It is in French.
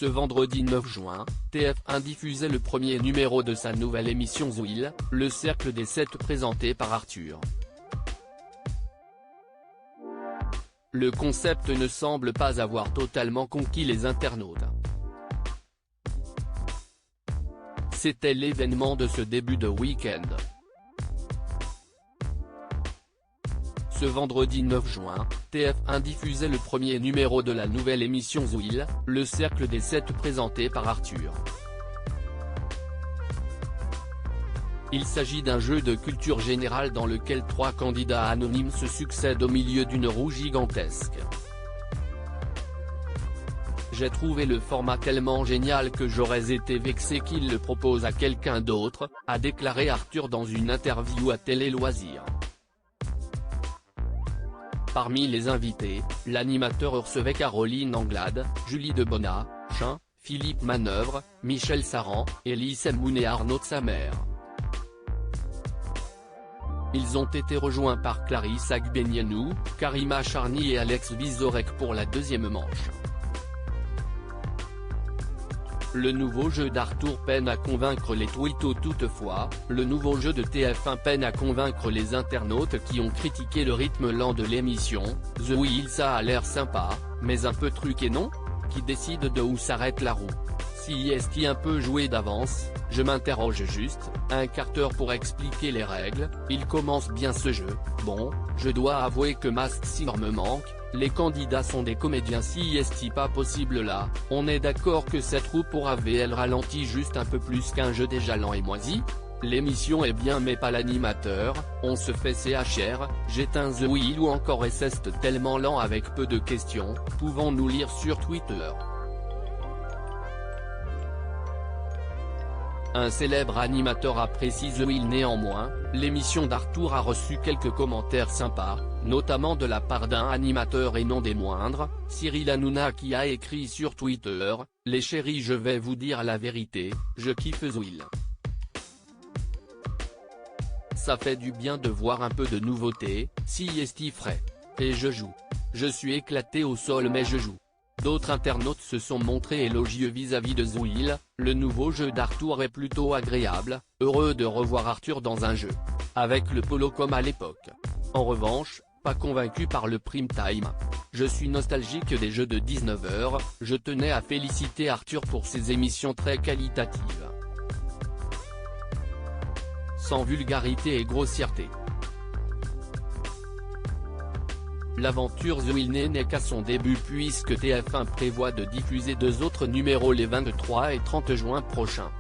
Ce vendredi 9 juin, TF1 diffusait le premier numéro de sa nouvelle émission Zouil, le cercle des 7 présenté par Arthur. Le concept ne semble pas avoir totalement conquis les internautes. C'était l'événement de ce début de week-end. Ce vendredi 9 juin, TF1 diffusait le premier numéro de la nouvelle émission Zouil, le cercle des 7 présenté par Arthur. Il s'agit d'un jeu de culture générale dans lequel 3 candidats anonymes se succèdent au milieu d'une roue gigantesque. J'ai trouvé le format tellement génial que j'aurais été vexé qu'il le propose à quelqu'un d'autre, a déclaré Arthur dans une interview à Télé Loisirs. Parmi les invités, l'animateur recevait Caroline Anglade, Julie Debona, Philippe Manœuvre, Michel Saran, Elise Moon et Arnaud de sa mère. Ils ont été rejoints par Clarisse Agbenienou, Karima Charny et Alex Vizorek pour la deuxième manche. Le nouveau jeu d'Arthur peine à convaincre les twittos. Toutefois, le nouveau jeu de TF1 peine à convaincre les internautes qui ont critiqué le rythme lent de l'émission. Zouil, ça a l'air sympa, mais un peu truqué non? Qui décide de où s'arrête la roue? Si est-il un peu joué d'avance? Je m'interroge juste, un quart d'heure pour expliquer les règles, il commence bien ce jeu. Bon, je dois avouer que Masked Singer me manque, les candidats sont des comédiens. Si est-il pas possible là, on est d'accord que cette roue pour AVL ralentit juste un peu plus qu'un jeu déjà lent et moisi? L'émission est bien mais pas l'animateur, on se fait CHR, j'éteins Zouil ou encore est-ce tellement lent avec peu de questions, pouvons-nous lire sur Twitter. Un célèbre animateur apprécie Zouil. Néanmoins, l'émission d'Arthur a reçu quelques commentaires sympas, notamment de la part d'un animateur et non des moindres, Cyril Hanouna qui a écrit sur Twitter, « Les chéris, je vais vous dire la vérité, je kiffe Zouil. Ça fait du bien de voir un peu de nouveauté, si est frais. Et je joue. Je suis éclaté au sol mais je joue ». D'autres internautes se sont montrés élogieux vis-à-vis de Zouil, le nouveau jeu d'Arthur est plutôt agréable, heureux de revoir Arthur dans un jeu. Avec le polo comme à l'époque. En revanche, pas convaincu par le prime time. Je suis nostalgique des jeux de 19h, je tenais à féliciter Arthur pour ses émissions très qualitatives. Sans vulgarité et grossièreté. L'aventure Zouil n'est qu'à son début puisque TF1 prévoit de diffuser 2 autres numéros les 23 et 30 juin prochains.